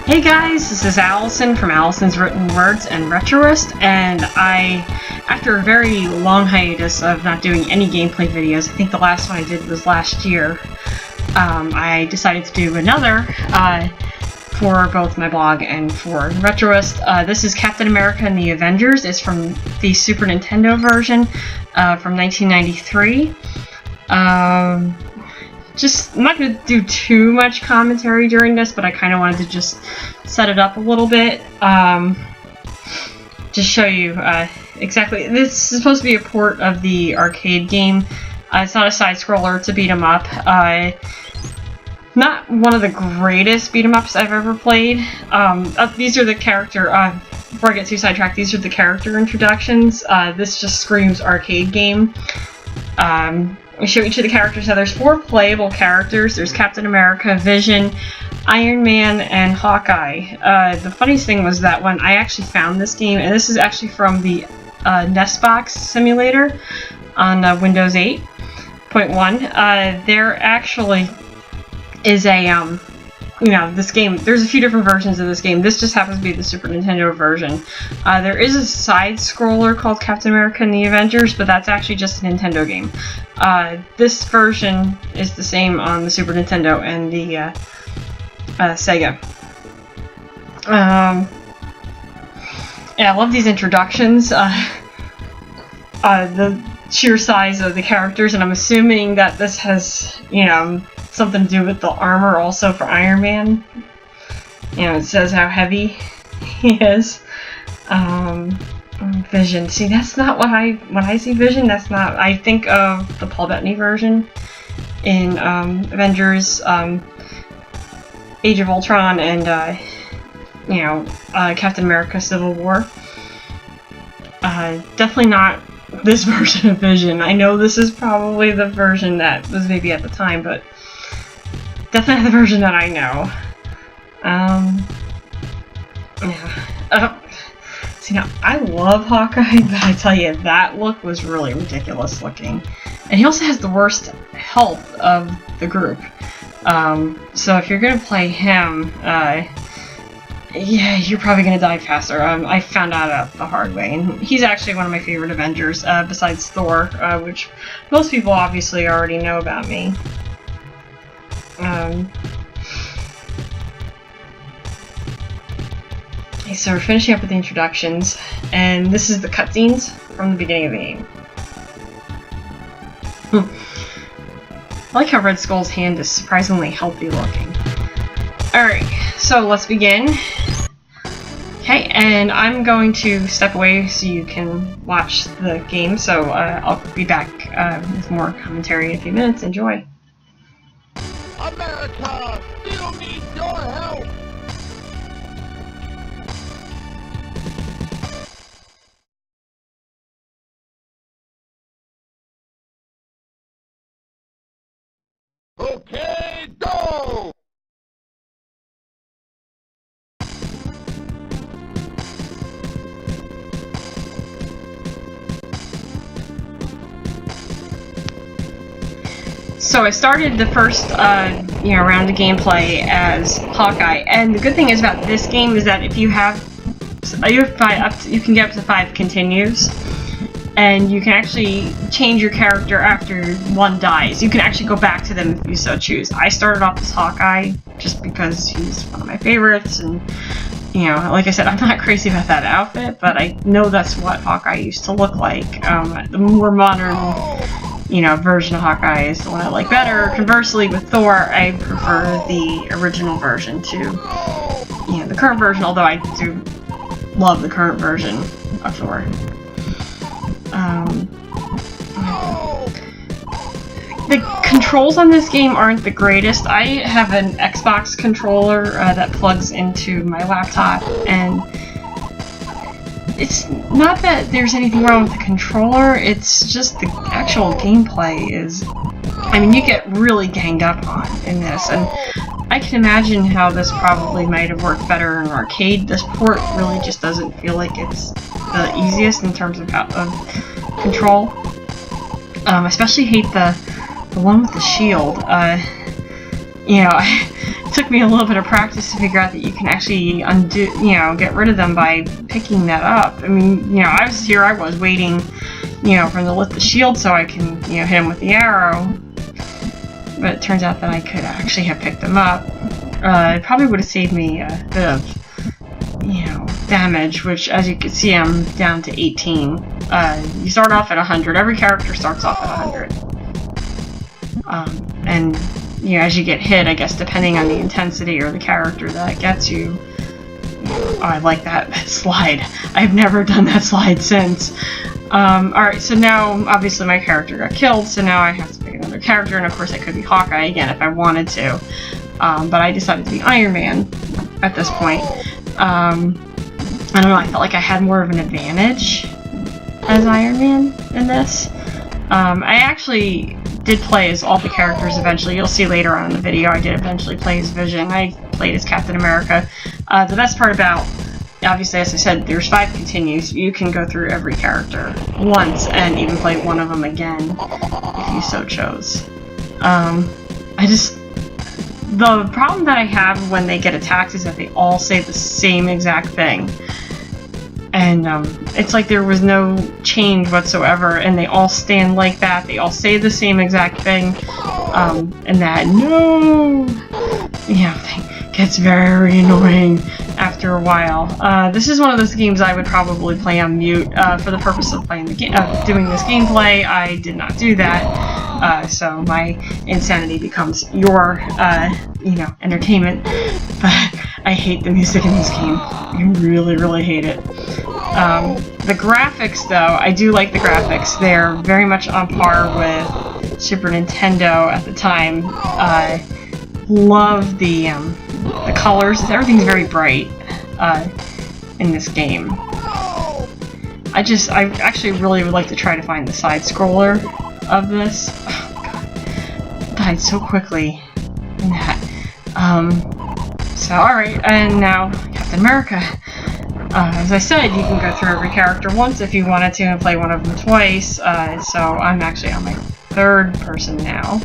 Hey guys, this is Allison from Allison's Written Words and Retroist, and after a very long hiatus of not doing any gameplay videos, I think the last one I did was last year, I decided to do another for both my blog and for Retroist. This is Captain America and the Avengers. It's from the Super Nintendo version from 1993. I'm not going to do too much commentary during this, but I kind of wanted to just set it up a little bit. Just show you exactly. This is supposed to be a port of the arcade game. It's not a side-scroller, it's a beat-em-up. Not one of the greatest beat-em-ups I've ever played. These are the character, before I get too sidetracked, these are the character introductions. This just screams arcade game. We show each of the characters. Now there's 4 playable characters. There's Captain America, Vision, Iron Man, and Hawkeye. The funniest thing was that when I actually found this game, and this is actually from the NES Box simulator on Windows 8.1, there actually is a, this game, there's a few different versions of this game. This just happens to be the Super Nintendo version. There is a side-scroller called Captain America and the Avengers, but that's actually just a Nintendo game. This version is the same on the Super Nintendo and the Sega. Yeah, I love these introductions. The sheer size of the characters, and I'm assuming that this has, something to do with the armor also for Iron Man. It says how heavy he is. Vision. See, that's not when I see Vision, that's not, I think of the Paul Bettany version in Avengers, Age of Ultron, and Captain America Civil War. Definitely not this version of Vision. I know this is probably the version that was maybe at the time, but definitely the version that I know. See, now, I love Hawkeye, but I tell you, that look was really ridiculous looking. And he also has the worst health of the group. So if you're gonna play him, yeah, you're probably gonna die faster. I found out the hard way, and he's actually one of my favorite Avengers, besides Thor, which most people obviously already know about me. Okay, so we're finishing up with the introductions, and this is the cutscenes from the beginning of the game. I like how Red Skull's hand is surprisingly healthy looking. Alright, so let's begin. Okay, and I'm going to step away so you can watch the game, so I'll be back with more commentary in a few minutes. Enjoy! America still needs your help! Okay, go! So I started the first, round of gameplay as Hawkeye, and the good thing is about this game is that if you have, you can get up to 5 continues, and you can actually change your character after one dies. You can actually go back to them if you so choose. I started off as Hawkeye just because he's one of my favorites, and like I said, I'm not crazy about that outfit, but I know that's what Hawkeye used to look like. The more modern version of Hawkeye is the one I like better. Conversely, with Thor, I prefer the original version to, the current version, although I do love the current version of Thor. The controls on this game aren't the greatest. I have an Xbox controller that plugs into my laptop, and it's not that there's anything wrong with the controller, it's just the actual gameplay is, you get really ganged up on in this, and I can imagine how this probably might have worked better in an arcade. This port really just doesn't feel like it's the easiest in terms of control. I especially hate the one with the shield. took me a little bit of practice to figure out that you can actually undo, get rid of them by picking that up. I mean, I was waiting, for them to lift the shield so I can, hit him with the arrow. But it turns out that I could actually have picked them up. It probably would have saved me a bit of, damage, which, as you can see, I'm down to 18. You start off at 100. Every character starts off at 100. And, as you get hit, I guess, depending on the intensity or the character that gets you. Oh, I like that slide. I've never done that slide since. Alright, so now, obviously, my character got killed, so now I have to pick another character, and of course I could be Hawkeye again if I wanted to. But I decided to be Iron Man at this point. I don't know, I felt like I had more of an advantage as Iron Man in this. I actually did play as all the characters eventually. You'll see later on in the video I did eventually play as Vision. I played as Captain America. The best part about, obviously, as I said, there's 5 continues. You can go through every character once and even play one of them again if you so chose. The problem that I have when they get attacked is that they all say the same exact thing. And it's like there was no change whatsoever, and they all stand like that. They all say the same exact thing, and that thing gets very annoying after a while. This is one of those games I would probably play on mute for the purpose of playing the doing this gameplay. I did not do that, so my insanity becomes your, entertainment. But I hate the music in this game. I really, really hate it. The graphics, though, I do like the graphics. They're very much on par with Super Nintendo at the time. Love the colors. Everything's very bright in this game. I actually really would like to try to find the side scroller of this. Oh, God. Died so quickly in that. So, alright, and now Captain America. As I said, you can go through every character once if you wanted to and play one of them twice, so I'm actually on my 3rd person now.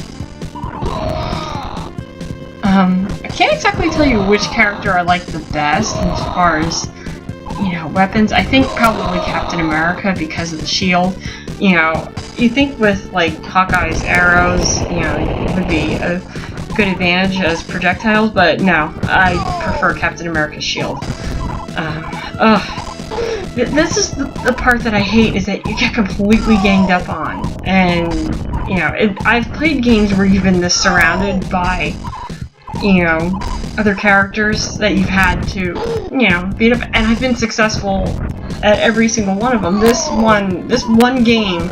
I can't exactly tell you which character I like the best as far as, weapons. I think probably Captain America because of the shield. You think with, like, Hawkeye's arrows, it would be a good advantage as projectiles, but no, I prefer Captain America's shield. This is the part that I hate, is that you get completely ganged up on. And, I've played games where you've been this surrounded by, other characters that you've had to, beat up, and I've been successful at every single one of them. This one game,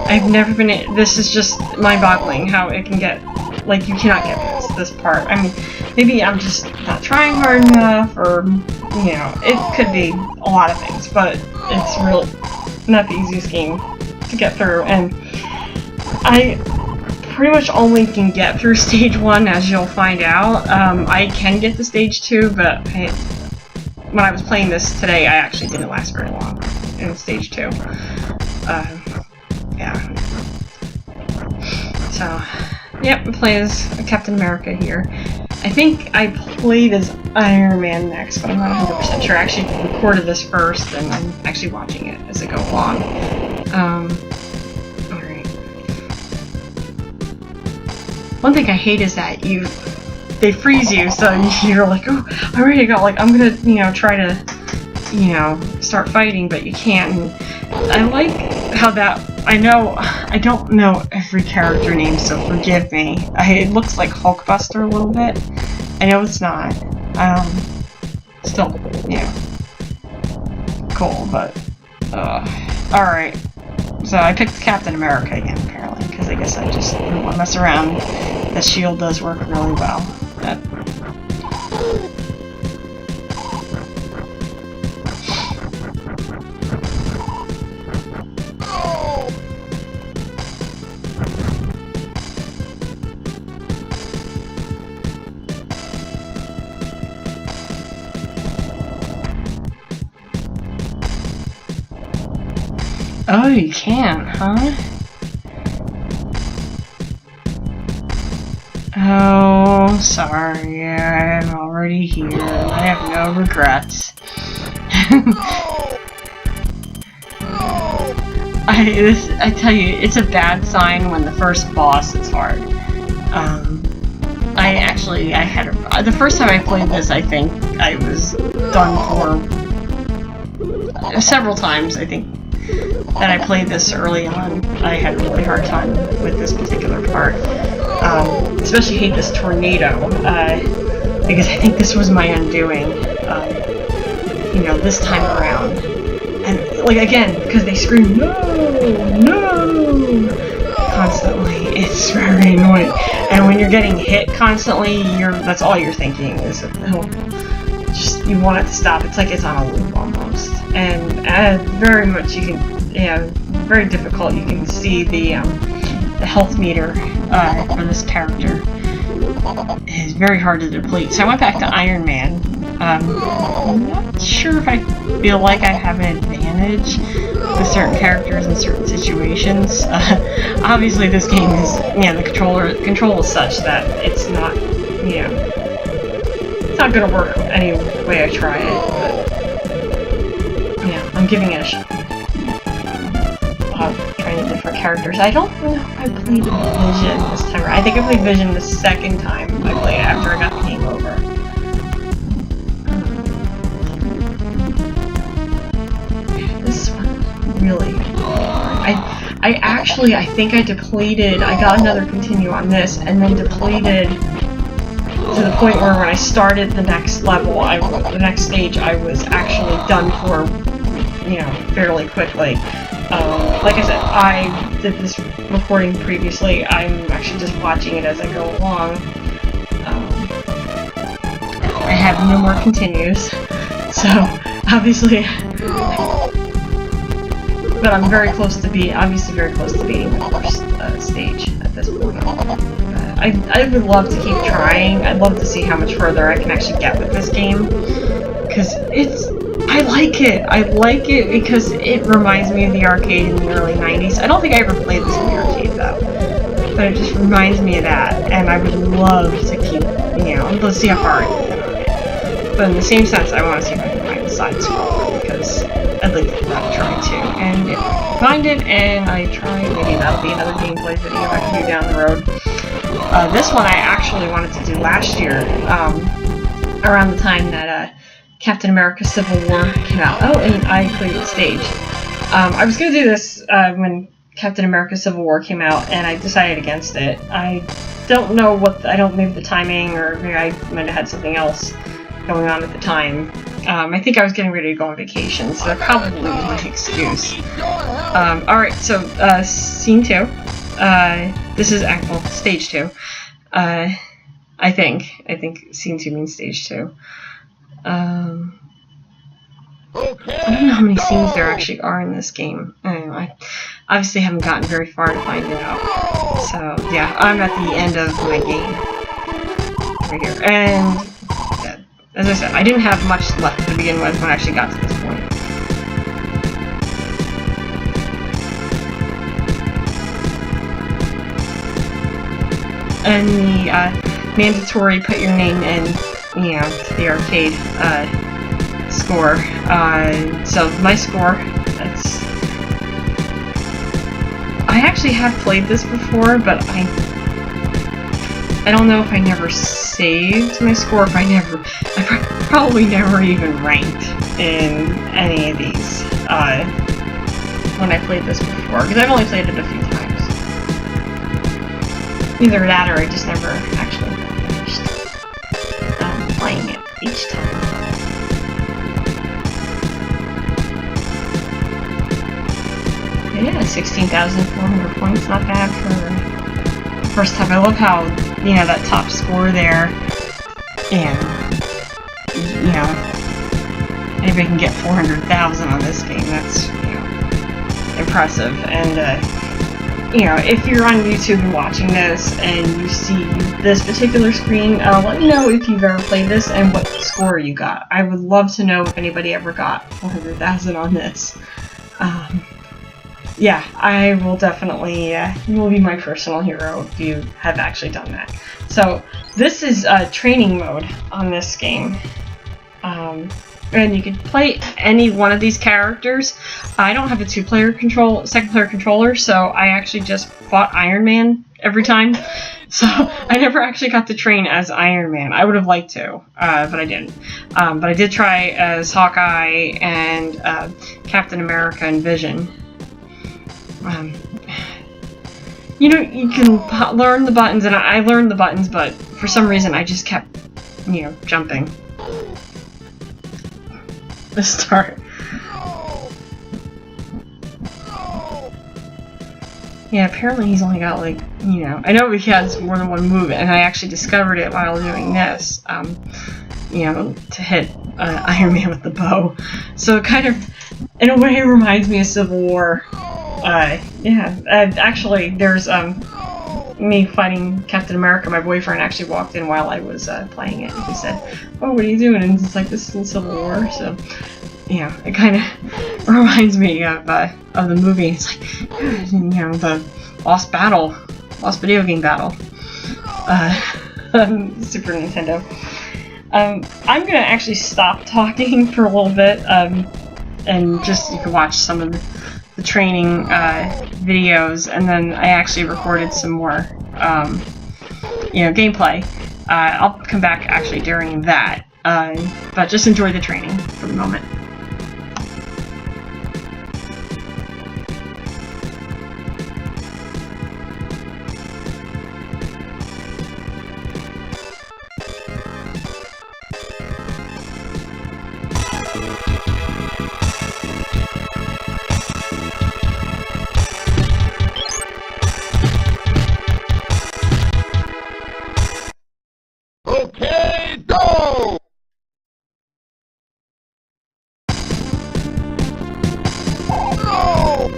I've never been, this is just mind-boggling how it can get, like, you cannot get past this part. I mean, maybe I'm just not trying hard enough, or, it could be a lot of things, but it's really not the easiest game to get through, and I pretty much only can get through stage 1, as you'll find out. I can get to stage 2, but when I was playing this today, I actually didn't last very long in stage 2. Yeah. So, yep, I play as Captain America here. I think I played as Iron Man next, but I'm not 100% sure. I actually recorded this first, and I'm actually watching it as I go along. Alright. One thing I hate is that they freeze you, so you're like, oh, I'm ready to go. Like, I'm gonna, try to, start fighting, but you can't. And I like how that, I don't know every character name, so forgive me. It looks like Hulkbuster a little bit. I know it's not. Still, cool, but, alright. So I picked Captain America again, apparently, because I guess I just didn't want to mess around. The shield does work really well. Oh, you can, huh? Oh, sorry, I'm already here. I have no regrets. I tell you, it's a bad sign when the first boss is hard. The first time I played this, I think I was done for several times. I think that I played this early on. I had a really hard time with this particular part. Especially hate this tornado, because I think this was my undoing, you know, this time around. And, like, again, because they scream, no, no, constantly, it's very annoying. And when you're getting hit constantly, that's all you're thinking is, just, you want it to stop. It's like it's on a loop almost. And very much you can, yeah, very difficult. You can see the health meter for this character is very hard to deplete. So I went back to Iron Man. I'm not sure if I feel like I have an advantage with certain characters in certain situations. Obviously, this game is, yeah, the control is such that it's not, you know, it's not gonna work any way I try it. But yeah, I'm giving it a shot. Trying different characters. I don't know if I played Vision this time. I think I played Vision the second time I played it after I got the game over. This one really hard. I think I depleted. I got another continue on this, and then depleted to the point where when I started the next level, the next stage, I was actually done for, you know, fairly quickly. Like I said, I did this recording previously. I'm actually just watching it as I go along. I have no more continues, so obviously, but I'm very close to obviously very close to beating the first stage at this point. I would love to keep trying. I'd love to see how much further I can actually get with this game, because I like it. I like it because it reminds me of the arcade in the early 90s. I don't think I ever played this in the arcade though, but it just reminds me of that, and I would love to keep, you know, let's see how far I can get on it. But in the same sense, I want to see if I can find the side scroller, because I'd like to try too. And if I find it and I try, maybe that'll be another gameplay video I can do down the road. This one I actually wanted to do last year, around the time that Captain America Civil War came out. Oh, and I cleared the stage. I was going to do this when Captain America Civil War came out, and I decided against it. I don't know maybe the timing, or maybe I might have had something else going on at the time. I think I was getting ready to go on vacation, so that probably was my excuse. Alright, so, scene 2. This is, well, stage 2. I think scene 2 means stage 2. I don't know how many scenes there actually are in this game. I obviously haven't gotten very far to find it out. So, yeah, I'm at the end of my game. Right here. And, yeah, as I said, I didn't have much left to begin with when I actually got to this point. And the, mandatory put your name in, you know, to the arcade, score. So my score, I actually have played this before, but I don't know if I never saved my score, if I probably never even ranked in any of these, when I played this before, because I've only played it a few times. Either that or I just never actually finished playing it each time. Yeah, 16,400 points, not bad for the first time. I love how, you know, that top score there, and, you know, anybody can get 400,000 on this game. That's, you know, impressive. And, you know, if you're on YouTube and watching this and you see this particular screen, let me know if you've ever played this and what score you got. I would love to know if anybody ever got 400,000 on this. yeah, I will definitely, you will be my personal hero if you have actually done that. So, this is training mode on this game. And you can play any one of these characters. I don't have a second player controller, so I actually just fought Iron Man every time. So I never actually got to train as Iron Man. I would have liked to, but I didn't. But I did try as Hawkeye and Captain America and Vision. You know, you can learn the buttons, and I learned the buttons, but for some reason I just kept, you know, jumping. The start. Yeah, apparently he's only got, like, you know, I know he has more than one move, and I actually discovered it while doing this, you know, to hit Iron Man with the bow. So it kind of, in a way, reminds me of Civil War. Yeah, actually, there's, me fighting Captain America. My boyfriend actually walked in while I was playing it, and he said, "Oh, what are you doing?" And it's like, this is in Civil War, so yeah, it kind of reminds me of the movie. It's like, you know, the lost video game battle, on Super Nintendo. I'm gonna actually stop talking for a little bit, and just you can watch some of the training videos, and then I actually recorded some more, you know, gameplay. I'll come back actually during that, but just enjoy the training for the moment. Okay, go! No!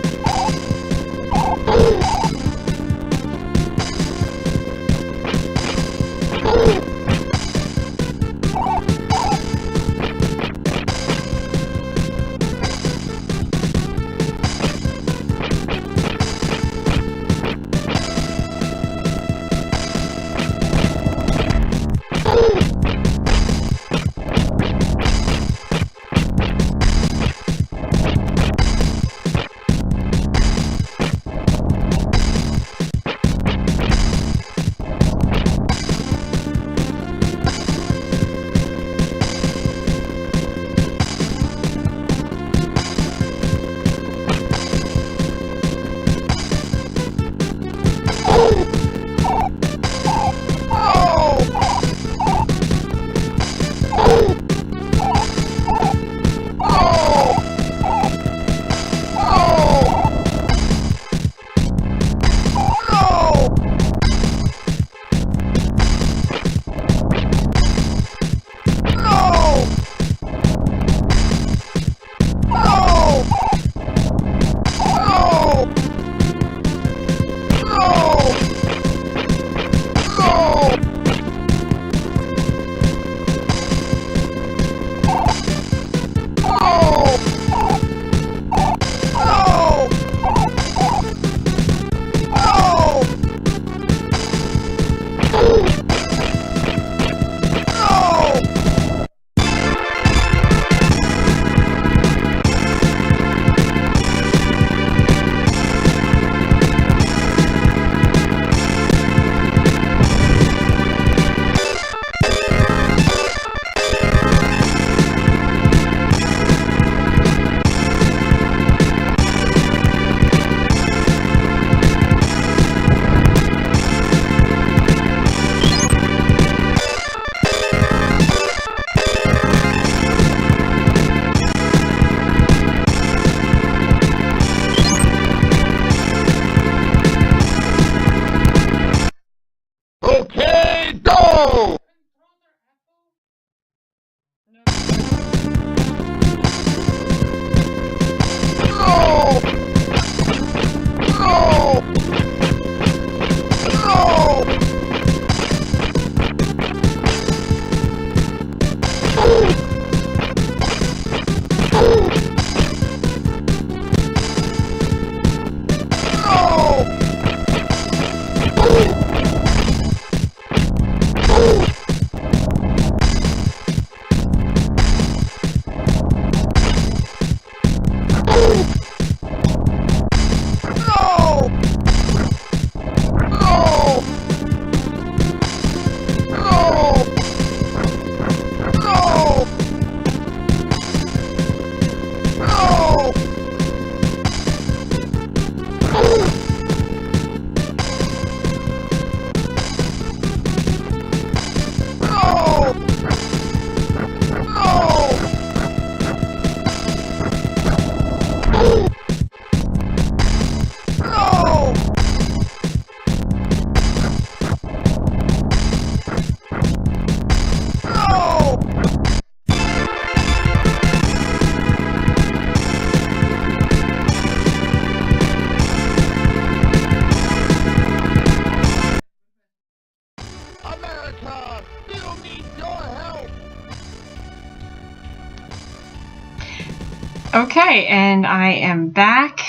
Okay, and I am back.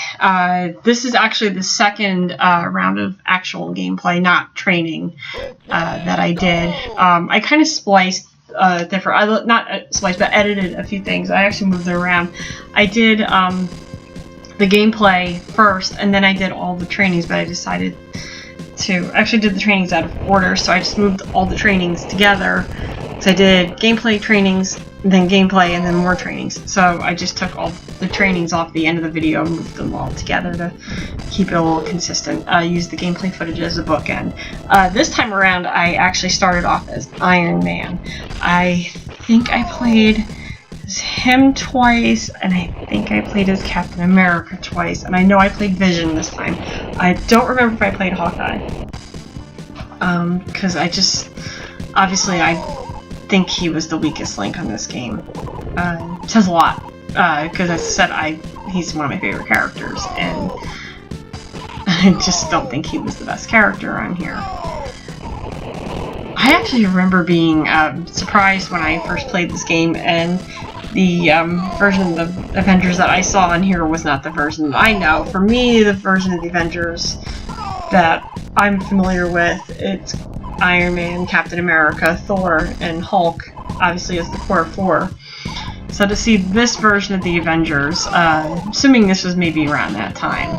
This is actually the second round of actual gameplay, not training, that I did. I kind of spliced different, not spliced, but edited a few things. I actually moved it around. I did the gameplay first, and then I did all the trainings, but I decided to actually did the trainings out of order, so I just moved all the trainings together. So I did gameplay trainings, then gameplay, and then more trainings. So I just took all the trainings off the end of the video and moved them all together to keep it a little consistent. Use the gameplay footage as a bookend. This time around, I actually started off as Iron Man. I think I played as him twice, and I think I played as Captain America twice, and I know I played Vision this time. I don't remember if I played Hawkeye. Because I just... Obviously, I think he was the weakest link on this game. It says a lot, because as I said, he's one of my favorite characters, and I just don't think he was the best character on here. I actually remember being surprised when I first played this game, and the version of the Avengers that I saw on here was not the version that I know. For me, the version of the Avengers that I'm familiar with, it's Iron Man, Captain America, Thor, and Hulk, obviously as the core four. So to see this version of the Avengers, assuming this was maybe around that time,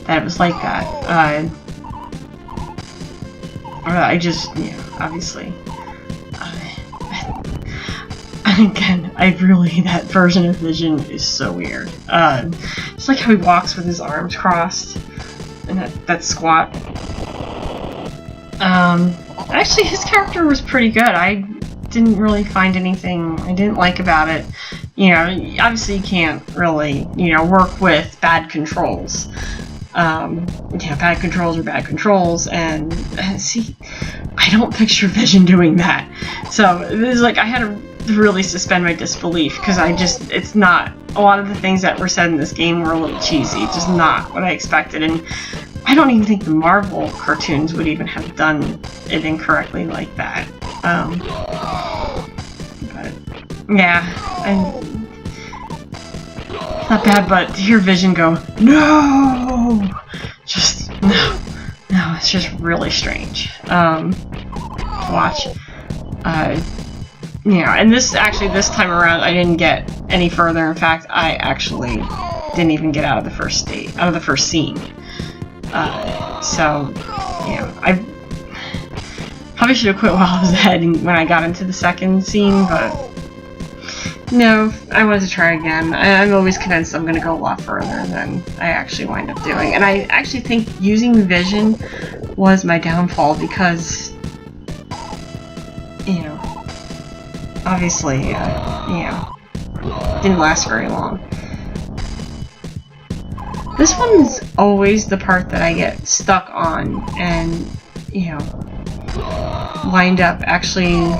that it was like that, I just, you know, obviously, again, that version of Vision is so weird. Just like how he walks with his arms crossed, and that squat. Actually, his character was pretty good. I didn't really find anything I didn't like about it. You know, obviously you can't really, you know, work with bad controls. Bad controls are bad controls, and see, I don't picture Vision doing that. So it was like I had to really suspend my disbelief, because it's not, a lot of the things that were said in this game were a little cheesy. It's just not what I expected, and I don't even think the Marvel cartoons would even have done it incorrectly like that. But yeah, and not bad, but to hear Vision go, no! Just, no, it's just really strange to watch. And this time around, I didn't get any further. In fact, I actually didn't even get out of the first scene. So, you know, I probably should have quit while I was ahead when I got into the second scene, but no, I wanted to try again. I'm always convinced I'm going to go a lot further than I actually wind up doing. And I actually think using Vision was my downfall because, you know, obviously, didn't last very long. This one's always the part that I get stuck on and, you know, wind up actually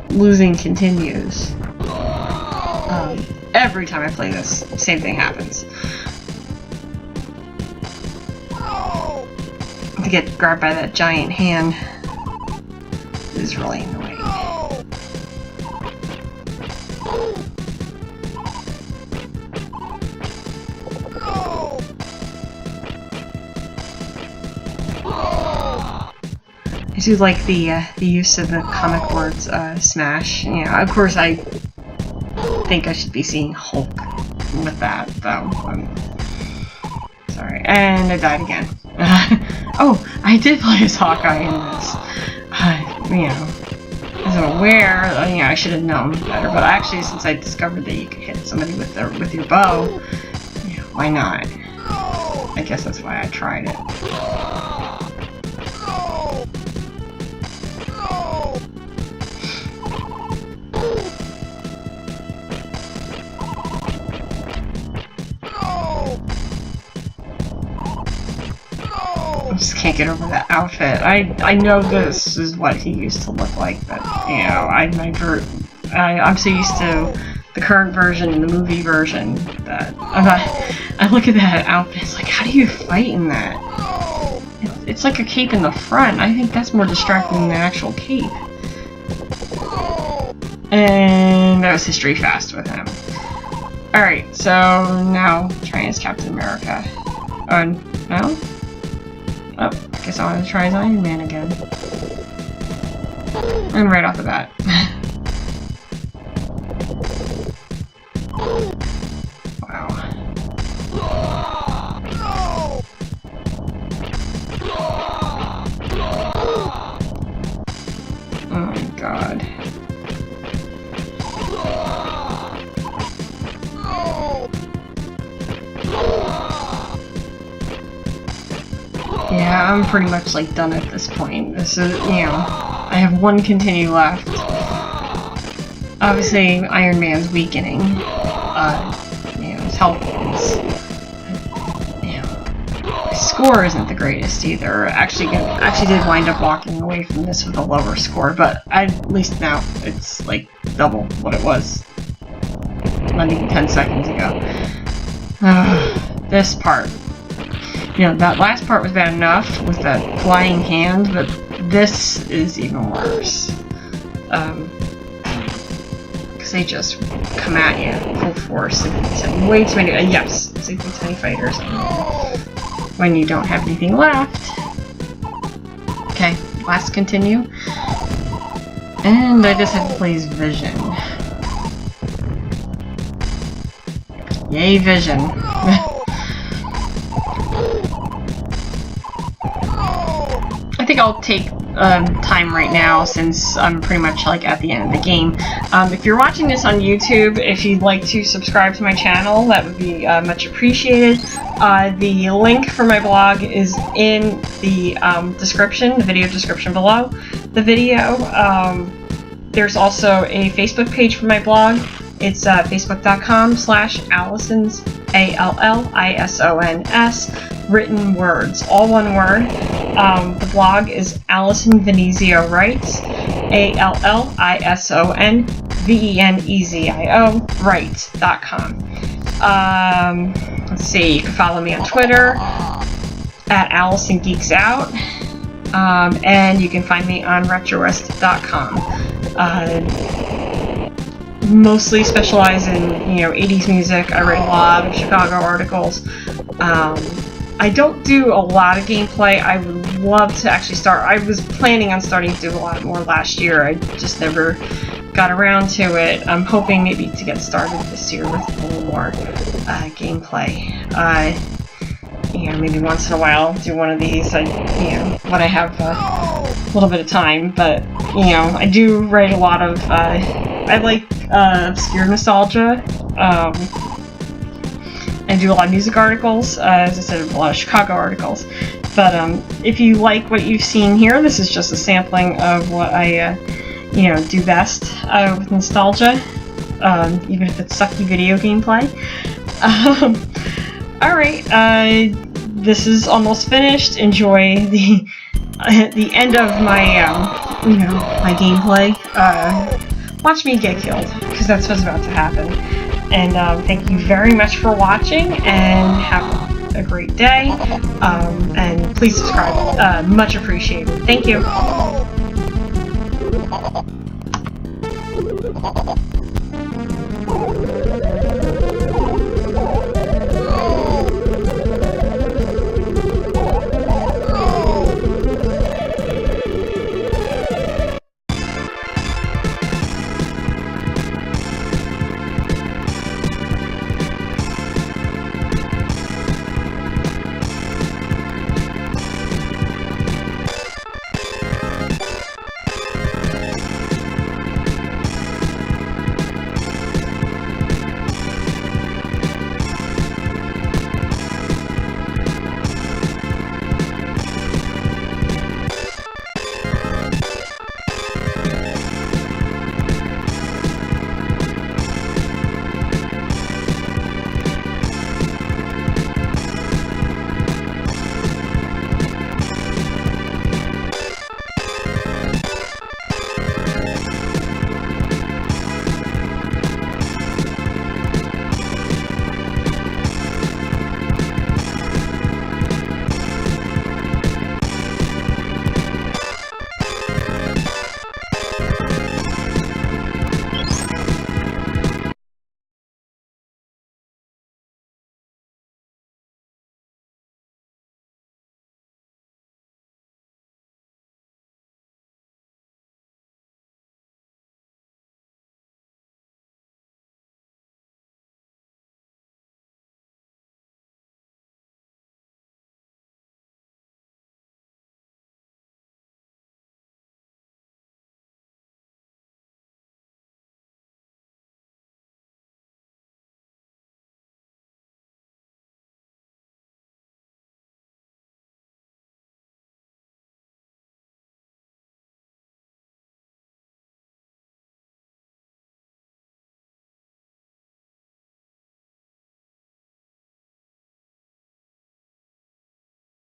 losing continues. Every time I play this, same thing happens. To get grabbed by that giant hand is really annoying. I do like the use of the comic words smash. You know, of course I think I should be seeing Hulk with that, though. Sorry, and I died again. Oh, I did play as Hawkeye in this. You know, as I'm aware, you know, I should have known better. But actually, since I discovered that you could hit somebody with your bow, you know, why not? I guess that's why I tried it. I just can't get over that outfit. I know this is what he used to look like, but you know, I'm so used to the current version and the movie version that I look at that outfit. It's like, how do you fight in that? It's like a cape in the front. I think that's more distracting than the actual cape. And that was history fast with him. Alright, so now trying as Captain America. No? Oh, I guess I want to try as Iron Man again. And right off the bat. Wow. Oh my god. Yeah, I'm pretty much like done at this point. This is, you know, I have one continue left. Obviously, Iron Man's weakening. You know, his health is, you know, his score isn't the greatest either. Actually did wind up walking away from this with a lower score, but at least now it's like double what it was not even 10 seconds ago. This part. You know, that last part was bad enough with that flying hand, but this is even worse. Because they just come at you full force and way too many, yes, way too many fighters when you don't have anything left. Okay, last continue. And I just had to play as Vision. Yay, Vision. I think I'll take time right now since I'm pretty much like at the end of the game. If you're watching this on YouTube, if you'd like to subscribe to my channel, that would be much appreciated. The link for my blog is in the description, the video description below the video. There's also a Facebook page for my blog. It's facebook.com/Allison's, ALLISONS, written words, all one word. The blog is Allison Venezio Writes, ALLISONVENEZIO Writes.com. Let's see, you can follow me on Twitter at Allison Geeks Out, and you can find me on Retroist.com. Mostly specialize in, you know, 80s music. I write a lot of Chicago articles. I don't do a lot of gameplay. I would love to actually start. I was planning on starting to do a lot more last year. I just never got around to it. I'm hoping maybe to get started this year with a little more gameplay. You know, maybe once in a while do one of these. You know, when I have a little bit of time. But you know, I do write a lot of. I like obscure nostalgia. I do a lot of music articles, as I said, a lot of Chicago articles. But if you like what you've seen here, this is just a sampling of what I, you know, do best with nostalgia, even if it's sucky video gameplay. All right, this is almost finished. Enjoy the end of my, you know, my gameplay. Watch me get killed, because that's what's about to happen. And thank you very much for watching, and have a great day. And please subscribe. Much appreciated. Thank you.